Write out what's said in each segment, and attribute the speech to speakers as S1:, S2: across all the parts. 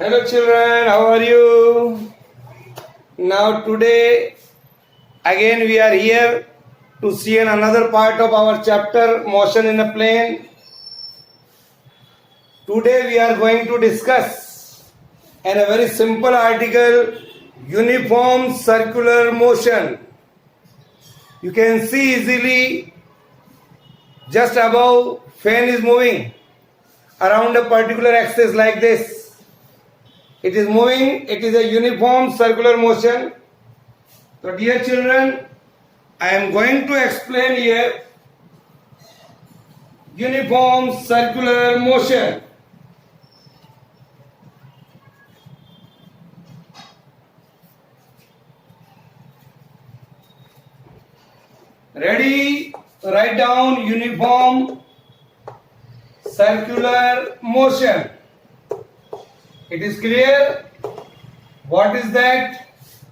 S1: Hello children, how are you? Now today again we are here to see another part of our chapter motion in a plane. Today we are going to discuss in a very simple article uniform circular motion. You can see easily just above fan is moving around a particular axis like this. It is moving, it is a uniform circular motion. So dear children, I am going to explain here uniform circular motion. Ready? Write down uniform circular motion. It is clear? What is that?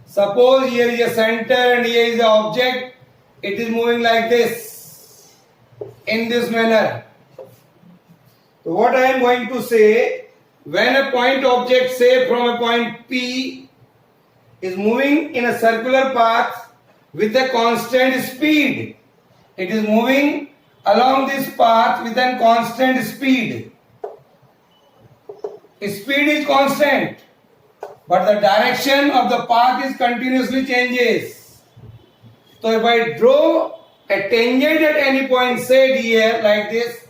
S1: Suppose here is a center and here is the object. It is moving like this, in this manner. So what I am going to say, when a point object, say from a point P, is moving in a circular path with a constant speed. It is moving along this path with a constant speed. Speed is constant, but the direction of the path is continuously changes. So if I draw a tangent at any point, say it here like this,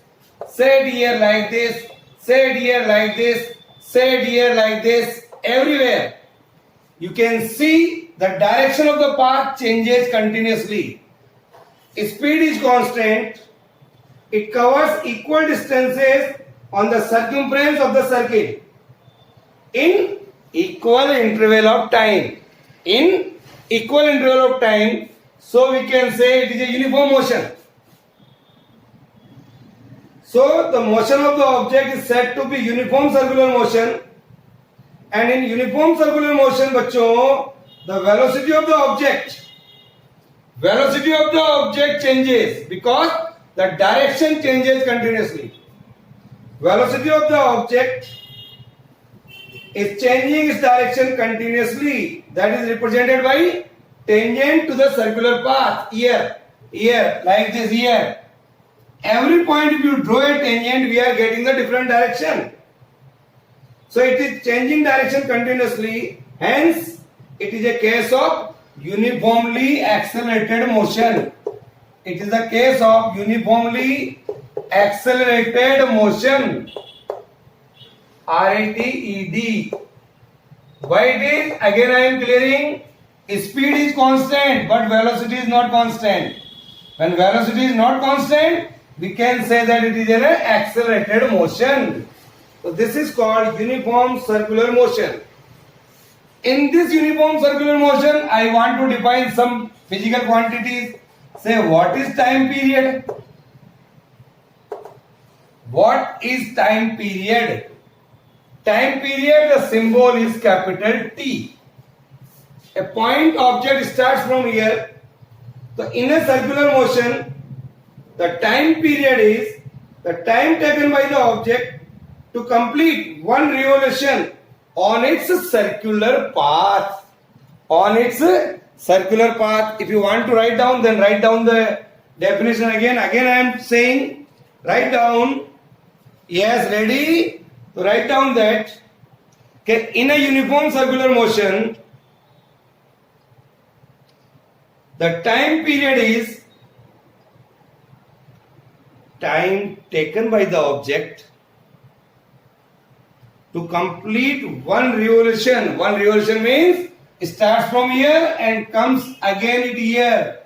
S1: say it here like this, say it here like this, say it here like this, everywhere, you can see the direction of the path changes continuously. Speed is constant. It covers equal distances on the circumference of the circle in equal interval of time. In equal interval of time, so we can say it is a uniform motion. So the motion of the object is said to be uniform circular motion, and in uniform circular motion, बच्चों, the velocity of the object changes because the direction changes continuously. Velocity of the object is changing its direction continuously. That is represented by tangent to the circular path. Here, like this here. Every point if you draw a tangent, we are getting the different direction. So it is changing direction continuously. Hence, it is a case of uniformly accelerated motion. It is a case of uniformly accelerated motion. RATED. Why it is? Again I am clearing. Speed is constant, but velocity is not constant. When velocity is not constant, we can say that it is an accelerated motion. So this is called uniform circular motion. In this uniform circular motion, I want to define some physical quantities. Say, what is time period? What is time period? Time period, the symbol is capital T. A point object starts from here. So in a circular motion, the time period is the time taken by the object to complete one revolution on its circular path. On its circular path. If you want to write down, then write down the definition again. Again I am saying, write down. Yes, ready? So write down that in a uniform circular motion, the time period is time taken by the object to complete one revolution. One revolution means it starts from here and comes again here.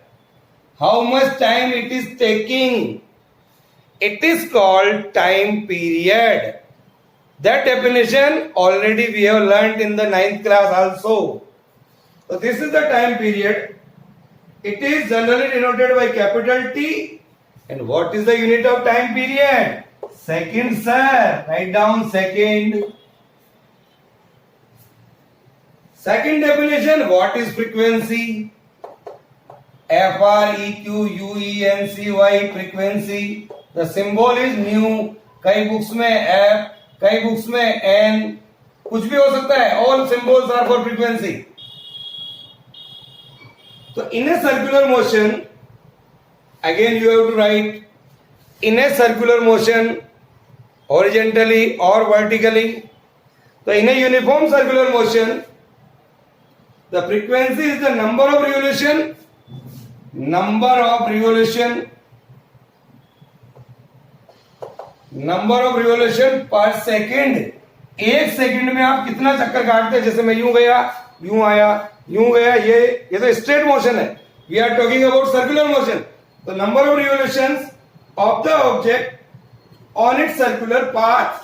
S1: How much time it is taking? It is called time period. That definition already we have learnt in the 9th class also. So this is the time period. It is generally denoted by capital T. And what is the unit of time period? Second, sir. Write down second. Second definition, what is frequency? FREQUENCY, frequency. The symbol is nu. कई books में F, कई books में N, कुछ भी हो सकता है, all symbols are for frequency. तो in a circular motion, again you have to write in a circular motion horizontally or vertically. So in a uniform circular motion, the frequency is the number of revolution per second. एक second में आप कितना चक्कर काटते हैं? जैसे मैं यूं गया, यूं आया, यूं गया, ये तो स्ट्रेट मोशन है. We are talking about circular motion. तो number of revolutions of the object on its circular path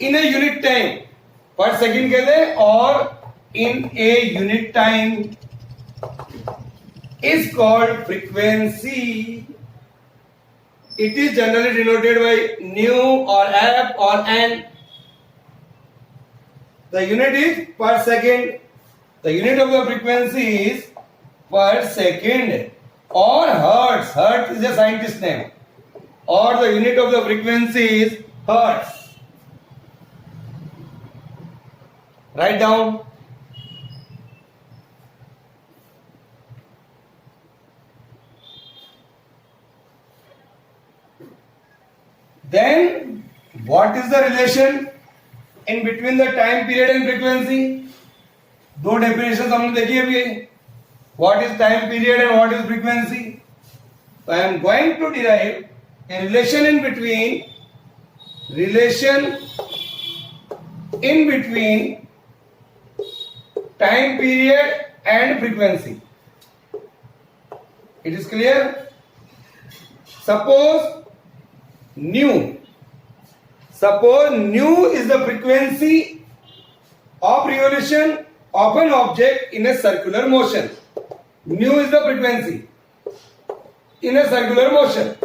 S1: in a unit time per second कहते हैं, और in a unit time is called frequency. It is generally denoted by nu or f or n. The unit is per second. The unit of the frequency is per second or hertz. Hertz is a scientist name. Or the unit of the frequency is hertz. Write down. Then what is the relation in between the time period and frequency? दो definitions हमने देखी अभी. What is time period and what is frequency? So I am going to derive a relation in between time period and frequency. It is clear? Suppose nu is the frequency of revolution of an object in a circular motion. Nu is the frequency in a circular motion.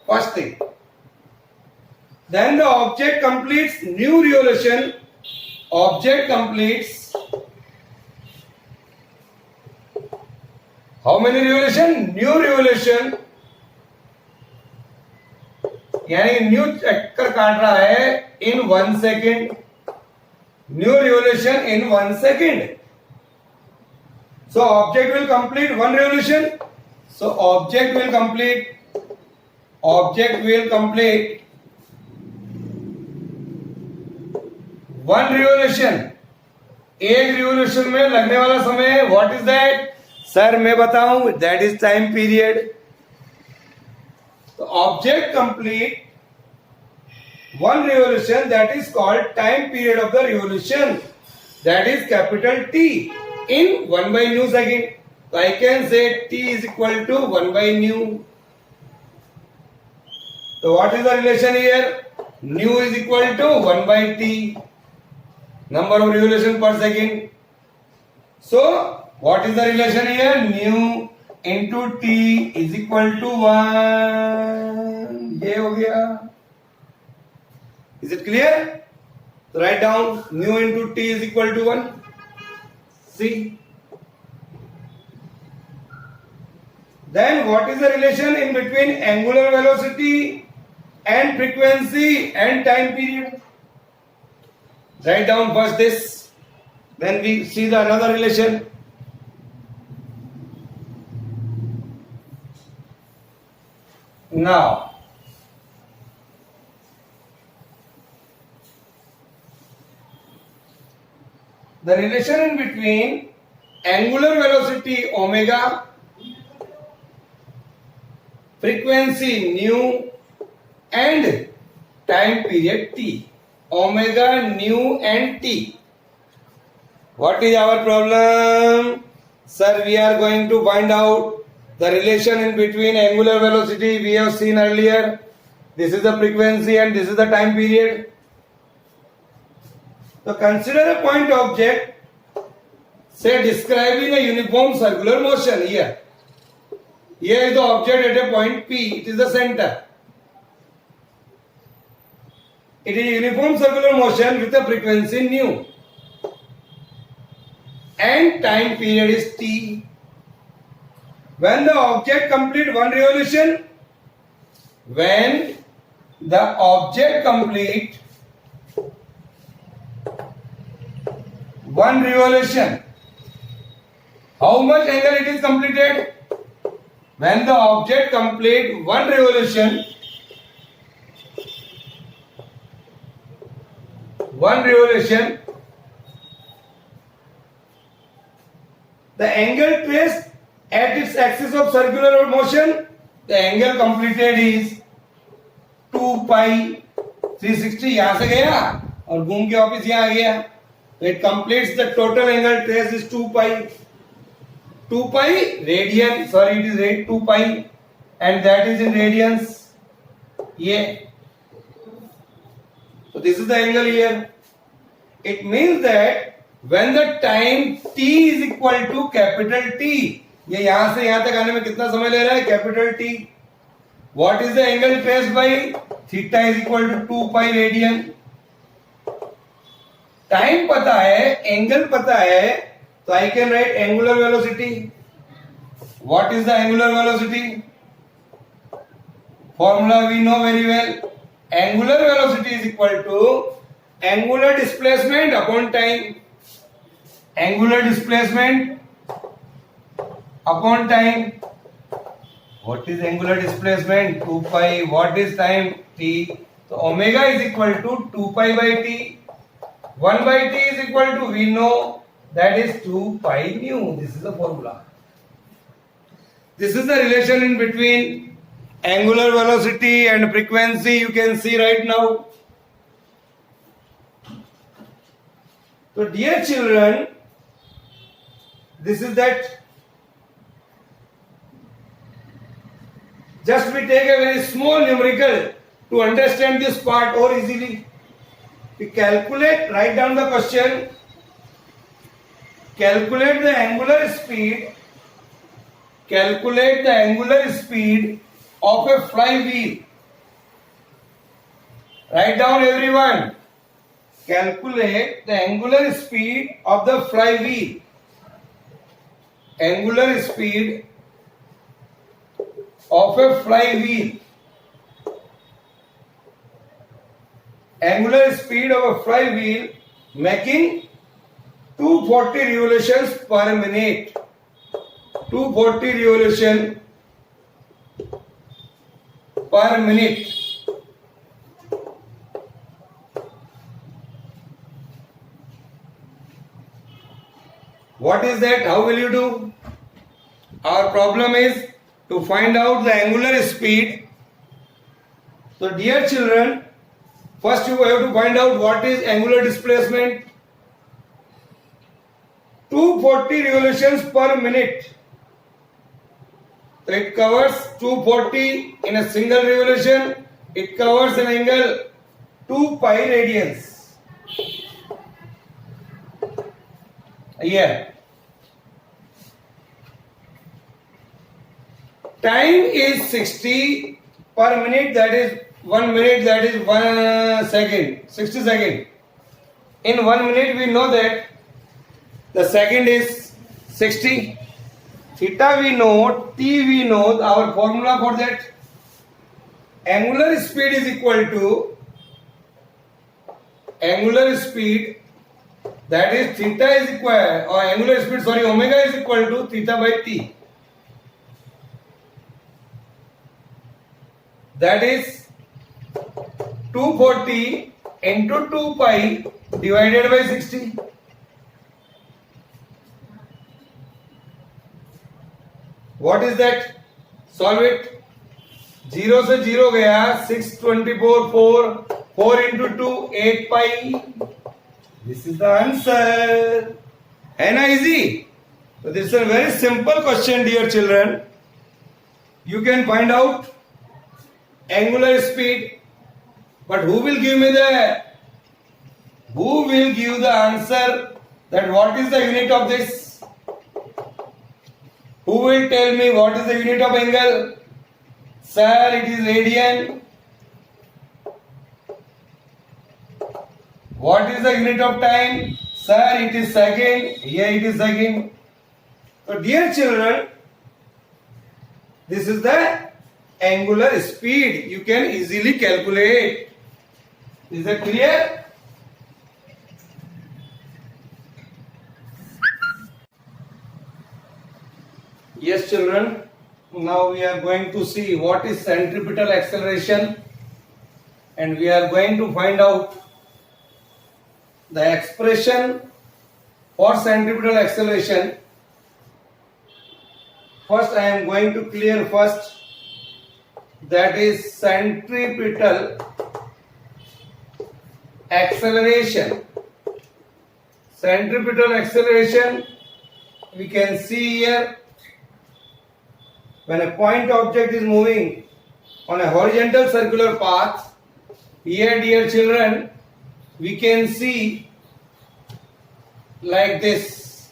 S1: First thing. Then the object completes new revolution. Object completes how many revolution? New revolution. यानी new चक्कर काट रहा है in 1 second. New revolution in 1 second. So object will complete one revolution. So object will complete one revolution. एक revolution में लगने वाला समय व्हाट इज दैट? सर मैं बताऊं, दैट इज टाइम पीरियड. तो object complete one revolution, that is called time period of the revolution, that is capital T in 1 by nu second. So I can say T is equal to 1 by nu. So what is the relation here? Nu is equal to 1 by T, number of revolution per second. So what is the relation here? Nu into T is equal to 1. ये हो गया. Is it clear? So write down nu into T is equal to 1. See. Then what is the relation in between angular velocity and frequency and time period? Write down first this. Then we see the another relation. Now the relation in between angular velocity omega, frequency nu and time period t. Omega, nu and t. What is our problem? Sir, we are going to find out the relation in between angular velocity we have seen earlier. This is the frequency and this is the time period. So consider a point object, say describing a uniform circular motion here. Here is the object at a point P, it is the center. It is a uniform circular motion with a frequency nu. And time period is T. When the object completes one revolution, one revolution. How much angle it is completed? When the object complete one revolution, the angle traced at its axis of circular motion, the angle completed is 2 pi 360. यहाँ से गया और घूम के वापिस यहाँ आ गया, तो it completes the total angle traced is 2 pi. 2 pi radian, sorry it is 2 pi and that is in radians. Yeah. So this is the angle here. It means that when the time t is equal to capital T, ये यहां से यहां तक आने में कितना समय ले रहा है? Capital T. What is the angle traced by? Theta is equal to 2 pi radian. Time पता है, एंगल पता है, so I can write angular velocity. What is the angular velocity? Formula we know very well. Angular velocity is equal to angular displacement upon time. Angular displacement upon time. What is angular displacement? 2 pi. What is time? T. So omega is equal to 2 pi by T. 1 by T is equal to, we know, that is 2 pi nu. This is the formula. This is the relation in between angular velocity and frequency. You can see right now. So dear children, this is that. Just we take a very small numerical to understand this part more easily. We calculate, write down the question. Calculate the angular speed. Calculate the angular speed of a flywheel. Write down everyone. Calculate the angular speed of the flywheel. Angular speed of a flywheel. Angular speed of a flywheel making 240 revolutions per minute. 240 revolutions per minute. What is that? How will you do? Our problem is to find out the angular speed. So dear children, first you have to find out what is angular displacement. 240 revolutions per minute. So it covers 240 in a single revolution. It covers an angle 2 pi radians. Yeah. Time is 60 per minute, that is 1 minute, that is 1 second, 60 seconds. In 1 minute we know that the second is 60. Theta we know, T we know, our formula for that. Angular speed is equal to angular speed, that is theta is equal, or angular speed, sorry, omega is equal to theta by T. That is 240 into 2 pi divided by 60. What is that? Solve it. 0 से 0 गया, 624, 4 into 2, 8 pi. This is the answer. है ना easy? So this is a very simple question, dear children. You can find out angular speed, but who will give the answer that what is the unit of this? Who will tell me what is the unit of angle? Sir, it is radian. What is the unit of time? Sir, it is second. Here it is second. So dear children, this is the angular speed. You can easily calculate. Is that clear? Yes, children. Now we are going to see what is centripetal acceleration, and we are going to find out the expression for centripetal acceleration. First, I am going to clear first, that is centripetal acceleration. Centripetal acceleration, we can see here, when a point object is moving on a horizontal circular path. Here, dear children, we can see like this.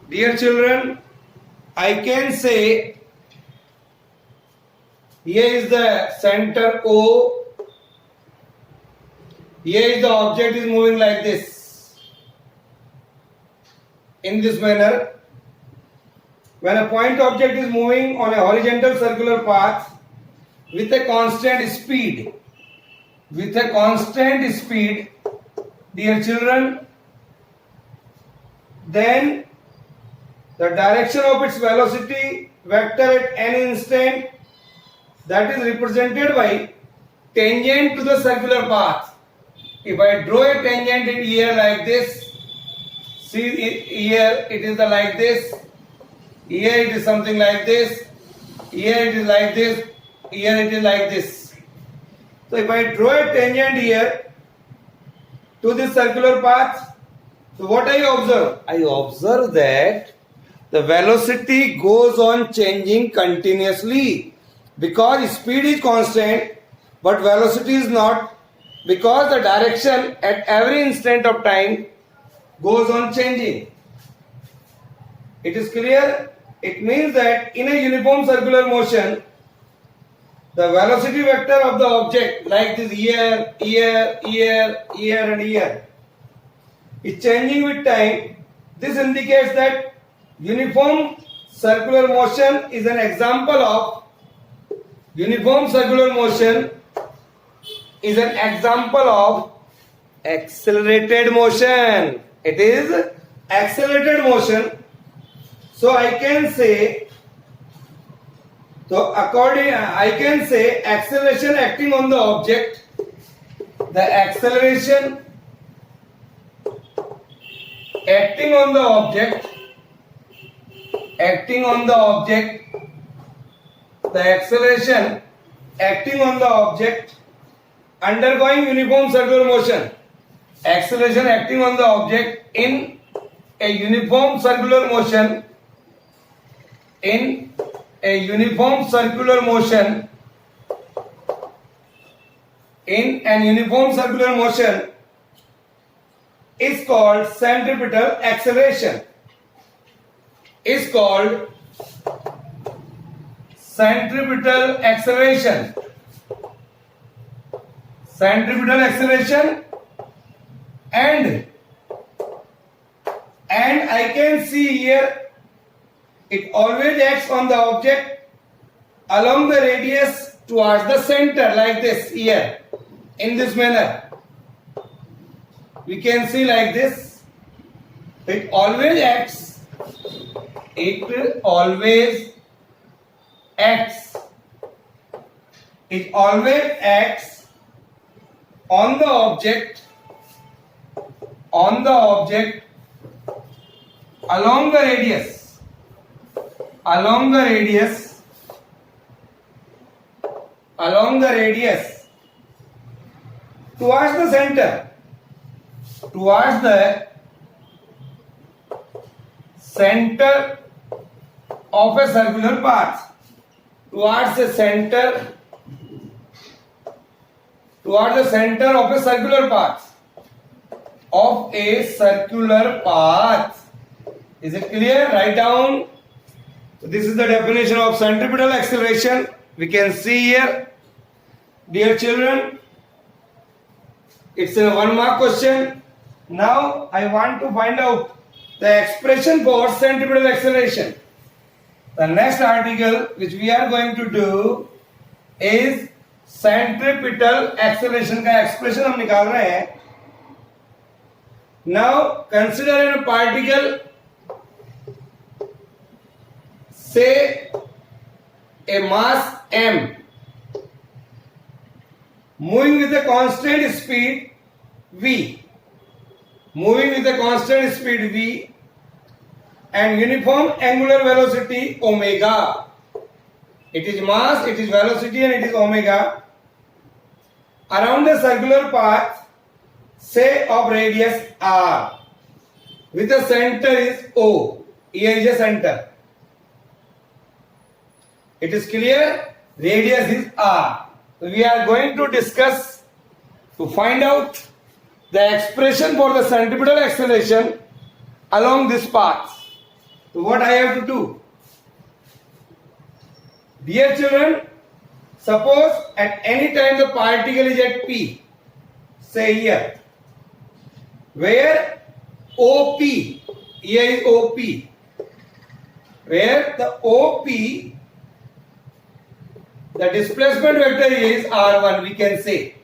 S1: Dear children, I can say here is the center O. Here is the object is moving like this. In this manner, when a point object is moving on a horizontal circular path with a constant speed, dear children, then the direction of its velocity vector at any instant, that is represented by tangent to the circular path. If I draw a tangent in here like this, see here it is like this, here it is something like this, here it is like this, here it is like this. So if I draw a tangent here to this circular path, so what I observe? I observe that the velocity goes on changing continuously, because speed is constant but velocity is not, because the direction at every instant of time goes on changing. It is clear? It means that in a uniform circular motion, the velocity vector of the object, like this here, here, here, here and here, is changing with time. This indicates that uniform circular motion is an example of accelerated motion. It is accelerated motion. So I can say, acceleration acting on the object. The acceleration acting on the object, the acceleration acting on the object undergoing uniform circular motion. Acceleration acting on the object in a uniform circular motion, is called centripetal acceleration. Centripetal acceleration, and I can see here it always acts on the object along the radius towards the center, like this here, in this manner. We can see like this. It always acts on the object along the radius towards the center, of a circular path, towards the center of a circular path. Is it clear? Write down. So this is the definition of centripetal acceleration. We can see here, dear children, it's a 1 mark question. Now I want to find out the expression for centripetal acceleration. The next article which we are going to do is centripetal acceleration का expression हम निकाल रहे हैं. Now consider in a particle say a mass m moving with a constant speed v, moving with a constant speed v and uniform angular velocity omega. It is mass, it is velocity and it is omega around a circular path, say of radius r, with the center is O. Here is a center. It is clear? Radius is r. We are going to discuss to find out the expression for the centripetal acceleration along this path. So what I have to do? Dear children, suppose at any time the particle is at P, say here, where OP, here is OP, where the OP, the displacement vector is R1, we can say.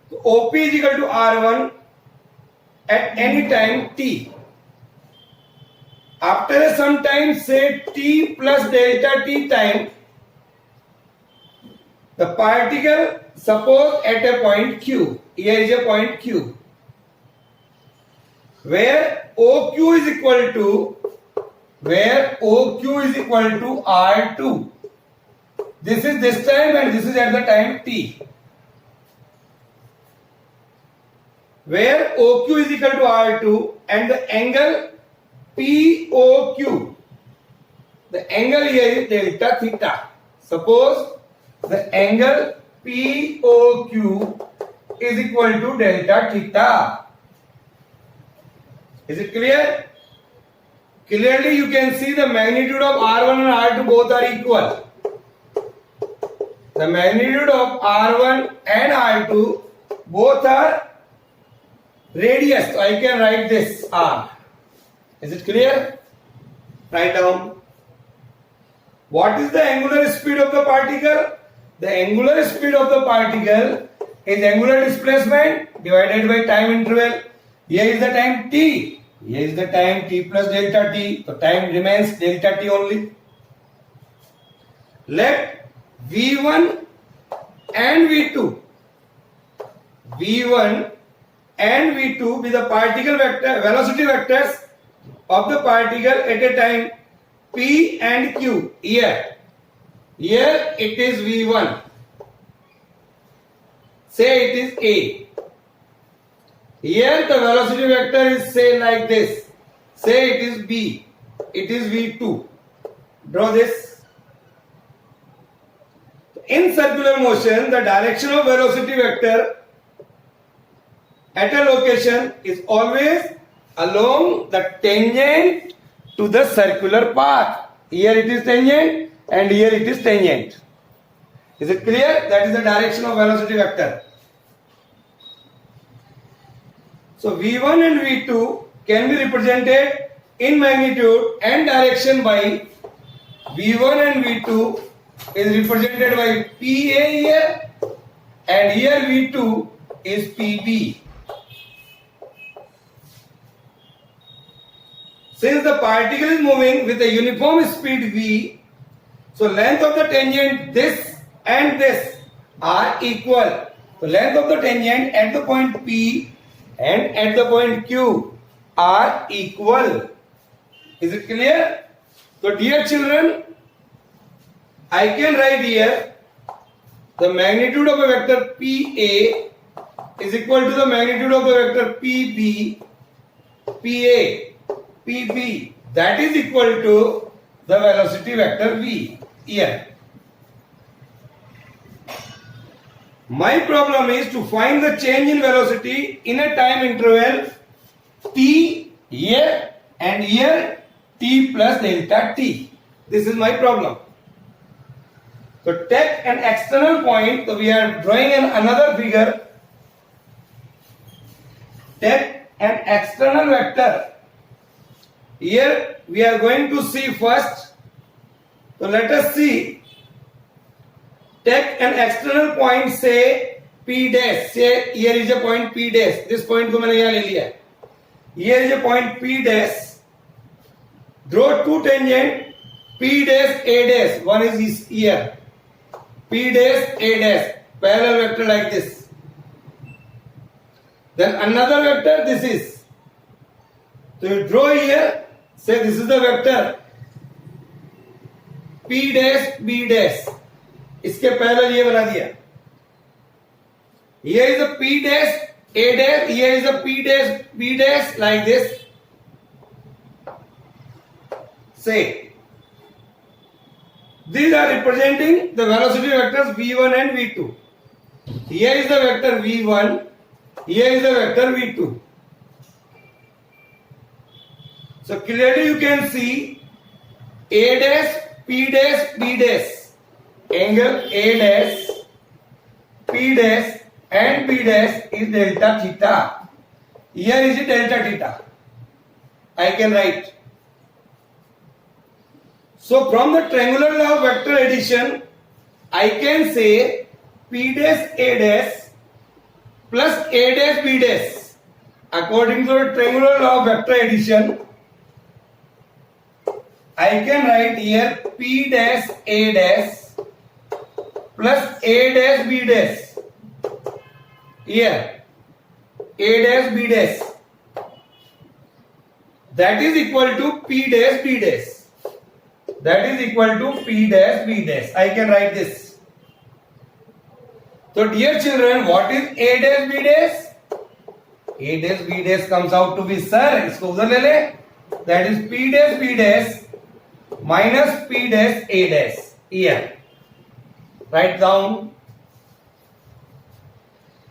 S1: So OP is equal to R1 at any time T. After some time, say T plus delta T time, the particle, suppose at a point Q, here is a point Q, where OQ is equal to R2. This is this time and this is at the time T. Where OQ is equal to R2 and the angle POQ, the angle here is delta theta. Suppose the angle POQ is equal to delta theta. Is it clear? Clearly you can see the magnitude of R1 and R2 both are equal. The magnitude of R1 and R2 both are radius. So I can write this R. Is it clear? Write down. What is the angular speed of the particle? The angular speed of the particle is angular displacement divided by time interval. Here is the time t. Here is the time t plus delta t. So time remains delta t only. Let V1 and V2 and V2 be the particle vector, velocity vectors of the particle at a time P and Q. Here it is V1. Say it is A. Here the velocity vector is say like this. Say it is B. It is V2. Draw this. In circular motion, the direction of velocity vector at a location is always along the tangent to the circular path. Here it is tangent and here it is tangent. Is it clear? That is the direction of velocity vector. So V1 and V2 can be represented in magnitude and direction by V1 and V2 is represented by PA here and here V2 is PB. Since the particle is moving with a uniform speed V, so length of the tangent this and this are equal. So length of the tangent at the point P and at the point Q are equal. Is it clear? So dear children, I can write here the magnitude of a vector PA is equal to the magnitude of the vector PB, PA, PB. That is equal to the velocity vector V here. My problem is to find the change in velocity in a time interval T here and here T plus delta T. This is my problem. So take an external point. So we are drawing another figure. Take an external vector. Here we are going to see first. So let us see. Take an external point, say P dash. Say here is a point P dash. This point को मैंने यहाँ ले लिया. Here is a point P dash. Draw two tangent P dash A dash, one is here. P dash A dash, parallel vector like this. Then another vector, this is. So you draw here, say this is the vector P dash B dash. इसके parallel ये बना दिया. Here is the P dash A dash, here is the P dash B dash like this. Say these are representing the velocity vectors v1 and v2. Here is the vector v1, here is the vector v2. So clearly you can see A dash, P dash, B dash. Angle A dash, P dash and B dash is delta theta. Here is the delta theta. I can write. So from the triangular law of vector addition, I can say P dash A dash plus A dash B dash. According to the triangular law of vector addition, I can write here P dash A dash plus A dash B dash. Here A dash B dash. That is equal to P dash B dash. That is equal to P dash B dash. I can write this. So dear children, what is A dash B dash? A dash B dash comes out to be, sir, इसको उधर ले ले. That is P dash B dash minus P dash A dash. Here. Write down.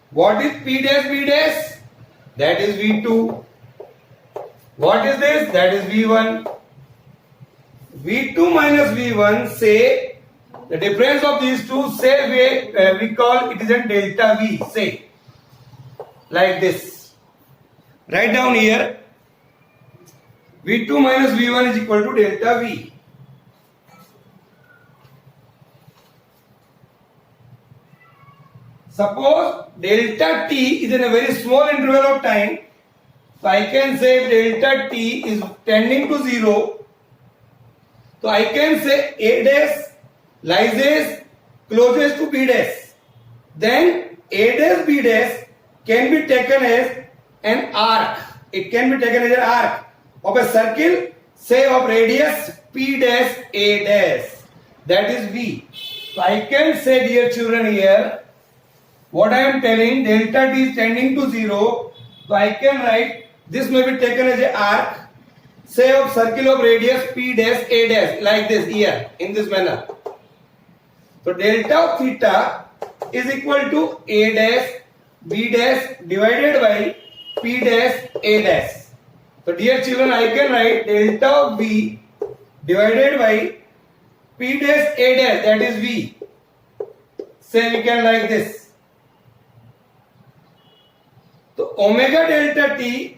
S1: What is P dash B dash? That is V2. What is this? That is V1. V2 minus V1, say the difference of these two, say we call it is a delta V, say like this. Write down here V2 minus V1 is equal to delta V. Suppose delta t is in a very small interval of time, so I can say delta t is tending to 0. So I can say A dash lies closest to B dash. Then A dash B dash can be taken as an arc. It can be taken as an arc of a circle, say of radius P dash A dash. That is V. So I can say, dear children, here what I am telling, delta t is tending to 0. So I can write this may be taken as an arc, say of circle of radius P dash A dash, like this here, in this manner. So delta of theta is equal to A dash B dash divided by P dash A dash. So dear children, I can write delta of V divided by P dash A dash, that is V. Say we can like this. So omega delta t,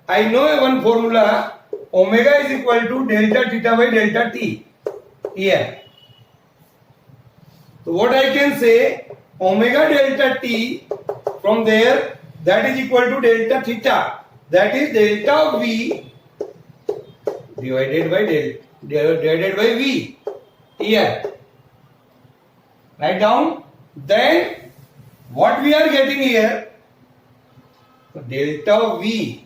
S1: I know one formula. Omega is equal to delta theta by delta t. Here. So what I can say, omega delta t from there, that is equal to delta theta. That is delta of V divided by V. Here. Write down. Then what we are getting here, so delta of V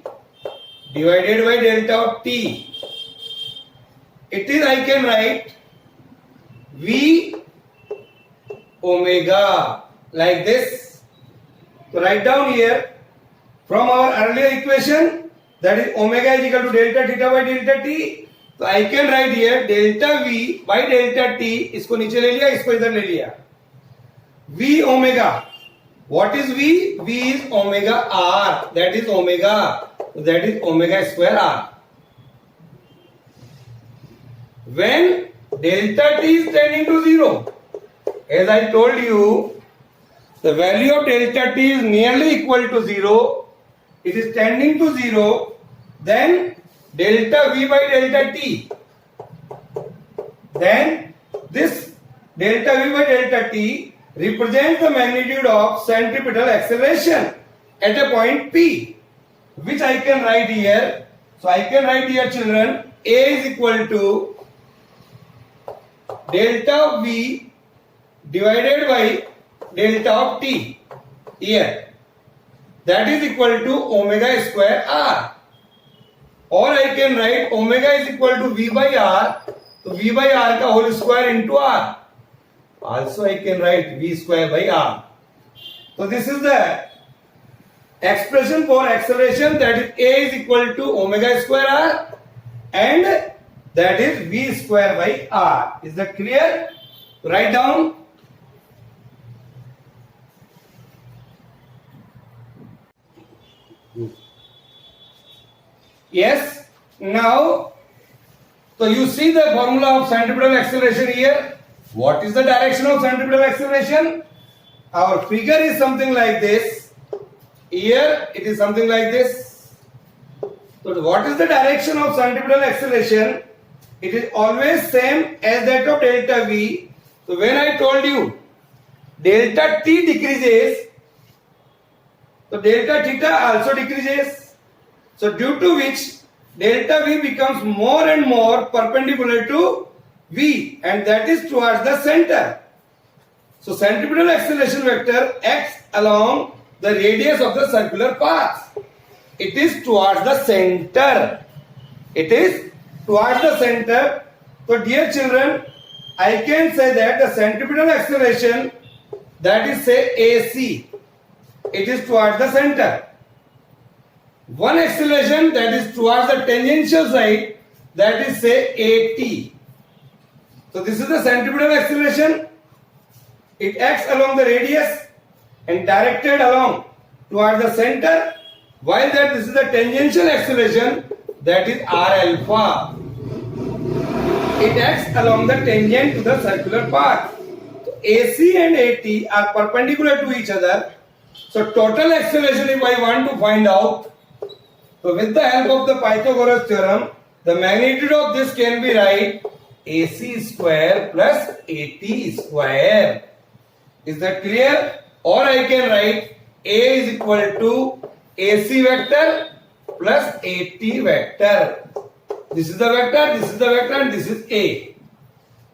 S1: divided by delta of t. It is, I can write V omega like this. So write down here from our earlier equation, that is omega is equal to delta theta by delta t. So I can write here delta V by delta t. इसको नीचे ले लिया, इसको इधर ले लिया. V omega. What is V? V is omega r. That is omega. That is omega square r. When delta t is tending to 0, as I told you, the value of delta t is nearly equal to 0. It is tending to 0. Then delta V by delta t. Then this delta V by delta t represents the magnitude of centripetal acceleration at a point P, which I can write here. So I can write here, children, A is equal to delta of V divided by delta of T here. That is equal to omega square R. Or I can write omega is equal to V by R. So V by R का whole square into R. Also I can write V square by R. So this is the expression for acceleration, that is A is equal to omega square R and that is V square by R. Is that clear? Write down. Yes. Now, so you see the formula of centripetal acceleration here. What is the direction of centripetal acceleration? Our figure is something like this. Here it is something like this. So what is the direction of centripetal acceleration? It is always same as that of delta V. So when I told you delta T decreases, so delta theta also decreases. So due to which delta V becomes more and more perpendicular to V, and that is towards the center. So centripetal acceleration vector acts along the radius of the circular path. It is towards the center. It is towards the center. So dear children, I can say that the centripetal acceleration, that is say AC, it is towards the center. One acceleration that is towards the tangential side, that is say AT. So this is the centripetal acceleration. It acts along the radius and directed along towards the center, while that this is the tangential acceleration, that is R alpha. It acts along the tangent to the circular path. So AC and AT are perpendicular to each other. So total acceleration, if I want to find out, so with the help of the Pythagoras theorem, the magnitude of this can be write AC square plus AT square. Is that clear? Or I can write A is equal to AC vector plus AT vector. This is the vector, this is the vector, and this is A.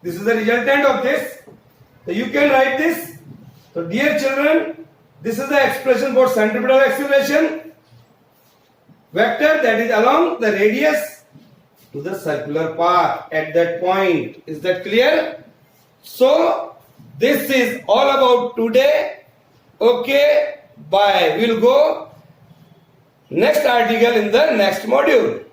S1: This is the resultant of this. So you can write this. So dear children, this is the expression for centripetal acceleration vector, that is along the radius to the circular path at that point. Is that clear? So this is all about today. Okay, bye. We'll go next article in the next module.